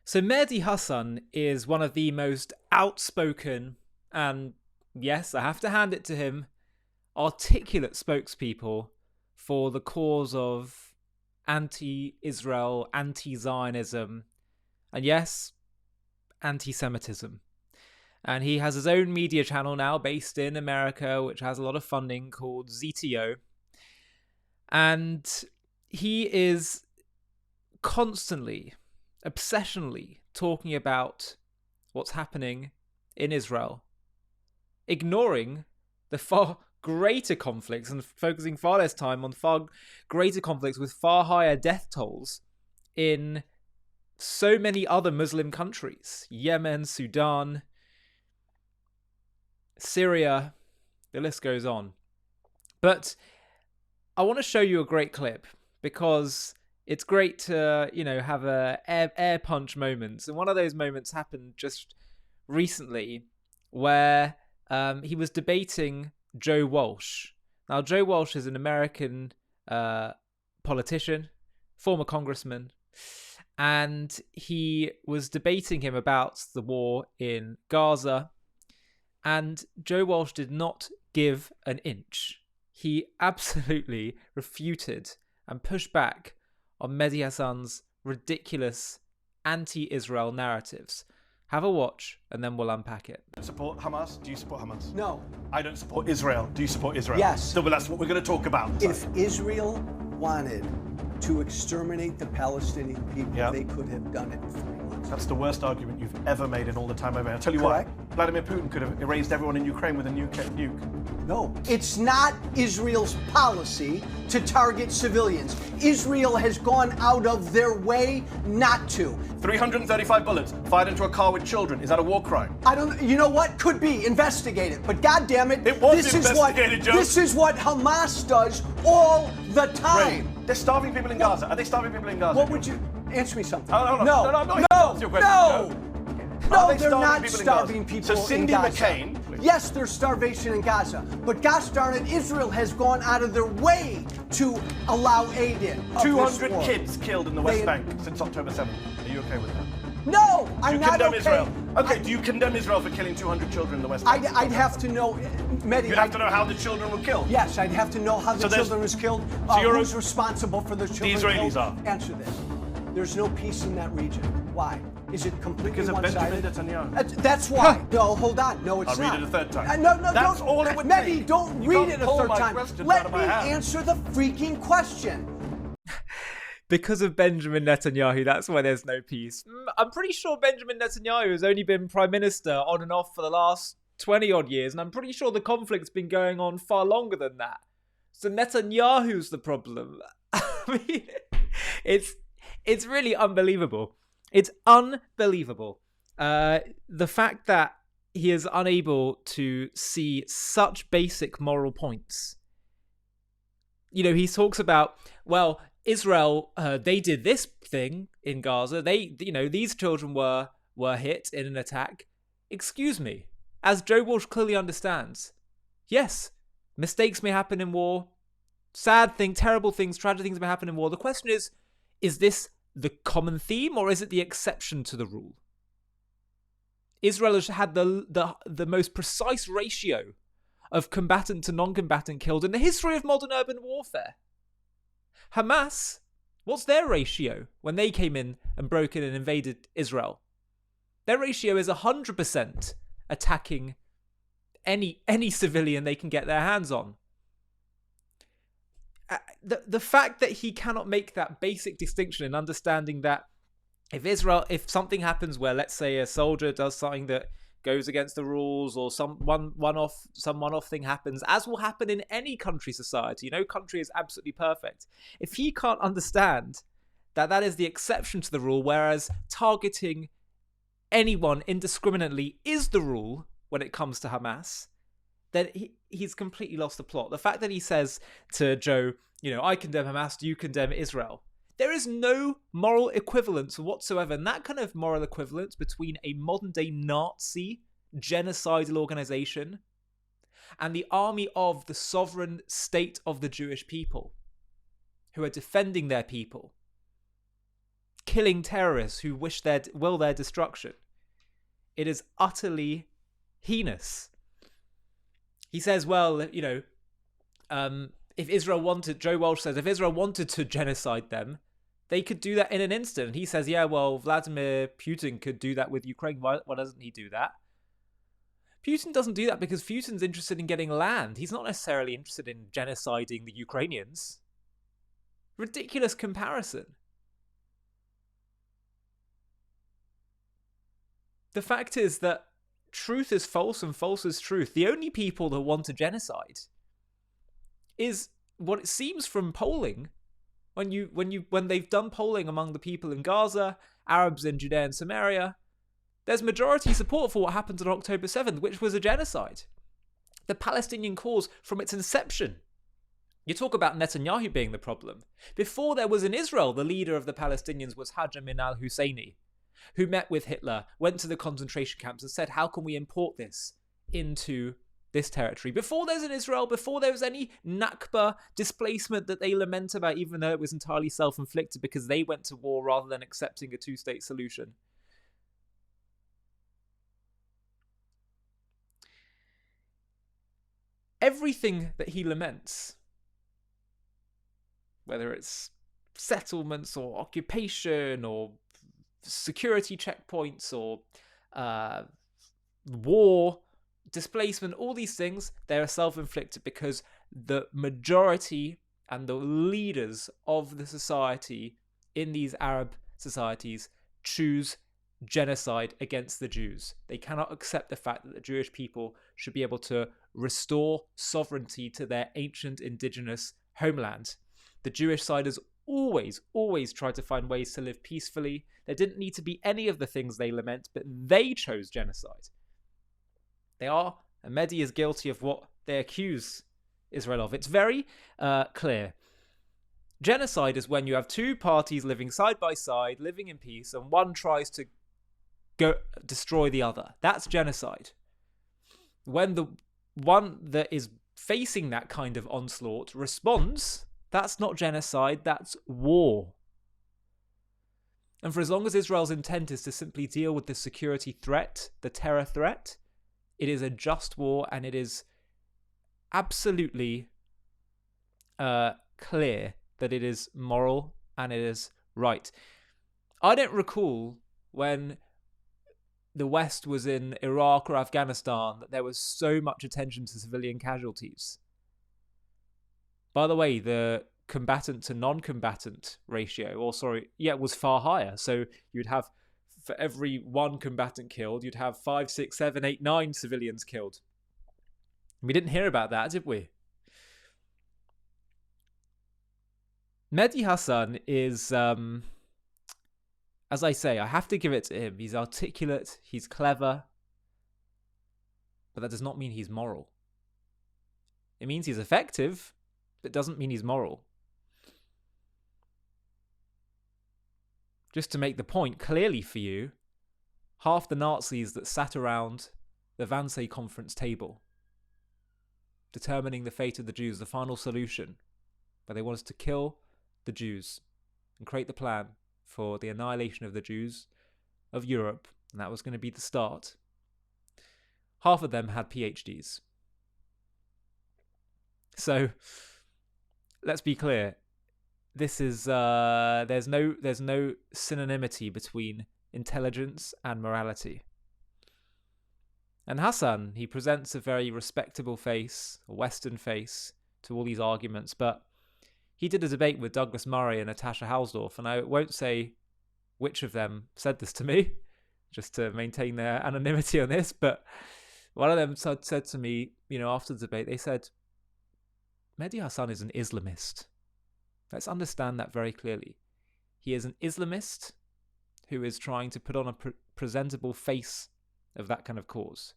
So Mehdi Hasan is one of the most outspoken and, yes, I have to hand it to him, articulate spokespeople for the cause of anti-Israel, anti-Zionism, and yes, anti-Semitism. And he has his own media channel now based in America, which has a lot of funding, called ZTO. And he is constantly, obsessionally talking about what's happening in Israel, ignoring the far greater conflicts and focusing far less time on far greater conflicts with far higher death tolls in so many other Muslim countries. Yemen, Sudan, Syria, the list goes on. But I want to show you a great clip because it's great to, have a air punch moments. And one of those moments happened just recently where he was debating Joe Walsh. Now, Joe Walsh is an American politician, former congressman, and he was debating him about the war in Gaza. And Joe Walsh did not give an inch. He absolutely refuted and pushed back on Mehdi Hasan's ridiculous anti-Israel narratives. Have a watch, and then we'll unpack it. Support Hamas? Do you support Hamas? No. I don't support Israel. Do you support Israel? Yes. So, well, that's what we're going to talk about. If Israel wanted to exterminate the Palestinian people, they could have done it in 3 months. That's the worst argument you've ever made in all the time I've been. I'll tell you Correct. why. Vladimir Putin could have erased everyone in Ukraine with a nuke. No, it's not Israel's policy to target civilians. Israel has gone out of their way not to. 335 bullets fired into a car with children. Is that a war crime? I don't. You know what? Could be. Investigate it. But God damn it, It was investigated, Joe. This is what Hamas does all the time. They're starving people in Gaza. Are they starving people in Gaza? What would you answer me something? Oh, no, no, I'm not here to answer your question. No, Are they they're not people in starving Gaza? people So Cindy in Gaza. McCain. Yes, there's starvation in Gaza. But gosh darn it, Israel has gone out of their way to allow aid in. 200 kids killed in the West Bank since October 7th. Are you okay with that? No, I'm not condemn okay. Israel? Okay, do you condemn Israel for killing 200 children in the West Bank? I'd have to know, Mehdi. You'd have to know how the children were killed. Yes, I'd have to know how the children was killed. Who's responsible for the children The Israelis killed. are. Answer this. There's no peace in that region. Why? Is it completely Because of one-sided? Benjamin Netanyahu. That's why. No, hold on. No, it's I'll not. read it a third time. No, That's don't. all it would Mehdi, take. don't You read can't it a pull third my time. questions out Let of me my hat. answer the freaking question. Because of Benjamin Netanyahu, that's why there's no peace. I'm pretty sure Benjamin Netanyahu has only been prime minister on and off for the last 20 odd years, and I'm pretty sure the conflict's been going on far longer than that. So Netanyahu's the problem. I mean, it's really unbelievable. It's unbelievable. The fact that he is unable to see such basic moral points. He talks about, well, Israel, they did this thing in Gaza. These children were hit in an attack. Excuse me. As Joe Walsh clearly understands, yes, mistakes may happen in war. Sad things, terrible things, tragic things may happen in war. The question is this the common theme or is it the exception to the rule? Israel has had the most precise ratio of combatant to non-combatant killed in the history of modern urban warfare. Hamas, what's their ratio when they came in and broke in and invaded Israel? Their ratio is 100% attacking any civilian they can get their hands on. The fact that he cannot make that basic distinction in understanding that if something happens where, let's say, a soldier does something that goes against the rules, or some one-off thing happens, as will happen in any country society. No country is absolutely perfect. If he can't understand that is the exception to the rule, whereas targeting anyone indiscriminately is the rule when it comes to Hamas, then he's completely lost the plot. The fact that he says to Joe, I condemn Hamas, do you condemn Israel? There is no moral equivalence whatsoever. And that kind of moral equivalence between a modern-day Nazi genocidal organization and the army of the sovereign state of the Jewish people, who are defending their people, killing terrorists who will their destruction. It is utterly heinous. He says, well, if Israel wanted, Joe Walsh says, if Israel wanted to genocide them, they could do that in an instant. And he says, yeah, well, Vladimir Putin could do that with Ukraine. Why doesn't he do that? Putin doesn't do that because Putin's interested in getting land. He's not necessarily interested in genociding the Ukrainians. Ridiculous comparison. The fact is that truth is false and false is truth. The only people that want a genocide is what it seems from polling. When they've done polling among the people in Gaza, Arabs in Judea and Samaria, there's majority support for what happened on October 7th, which was a genocide. The Palestinian cause from its inception. You talk about Netanyahu being the problem. Before there was in Israel, the leader of the Palestinians was Haj Amin al-Husseini, who met with Hitler, went to the concentration camps and said, how can we import this into this territory? Before there's in Israel, before there was any Nakba displacement that they lament about, even though it was entirely self-inflicted because they went to war rather than accepting a two-state solution. Everything that he laments, whether it's settlements or occupation or security checkpoints or war, displacement, all these things, they are self-inflicted because the majority and the leaders of the society in these Arab societies choose genocide against the Jews. They cannot accept the fact that the Jewish people should be able to restore sovereignty to their ancient indigenous homeland. The Jewish side has always tried to find ways to live peacefully. There didn't need to be any of the things they lament, but they chose genocide. They are, and Mehdi is guilty of what they accuse Israel of. It's very clear. Genocide is when you have two parties living side by side, living in peace, and one tries to go destroy the other. That's genocide. When the one that is facing that kind of onslaught responds, that's not genocide, that's war. And for as long as Israel's intent is to simply deal with the security threat, the terror threat, it is a just war, and it is absolutely clear that it is moral and it is right. I don't recall when the West was in Iraq or Afghanistan that there was so much attention to civilian casualties. By the way, the combatant to non-combatant ratio, was far higher. So you'd have, for every one combatant killed, you'd have 5, 6, 7, 8, 9 civilians killed. We didn't hear about that, did we? Mehdi Hasan is, as I say, I have to give it to him. He's articulate, he's clever, but that does not mean he's moral. It means he's effective, but it doesn't mean he's moral. Just to make the point clearly for you, half the Nazis that sat around the Wannsee conference table, determining the fate of the Jews, the final solution, where they wanted to kill the Jews and create the plan for the annihilation of the Jews of Europe, and that was going to be the start. Half of them had PhDs. So let's be clear. This is there's no synonymity between intelligence and morality. And Hasan, he presents a very respectable face, a Western face, to all these arguments, but he did a debate with Douglas Murray and Natasha Halsdorf, and I won't say which of them said this to me, just to maintain their anonymity on this, but one of them said to me, after the debate, they said, Mehdi Hasan is an Islamist. Let's understand that very clearly. He is an Islamist who is trying to put on a presentable face of that kind of cause.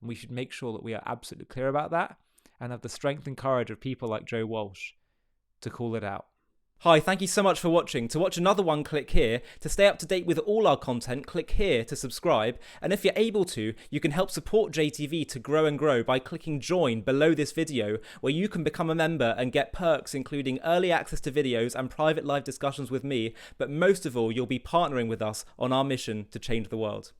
And we should make sure that we are absolutely clear about that and have the strength and courage of people like Joe Walsh to call it out. Hi, thank you so much for watching. To watch another one, click here. To stay up to date with all our content, click here to subscribe. And if you're able to, you can help support JTV to grow and grow by clicking join below this video, where you can become a member and get perks including early access to videos and private live discussions with me. But most of all, you'll be partnering with us on our mission to change the world.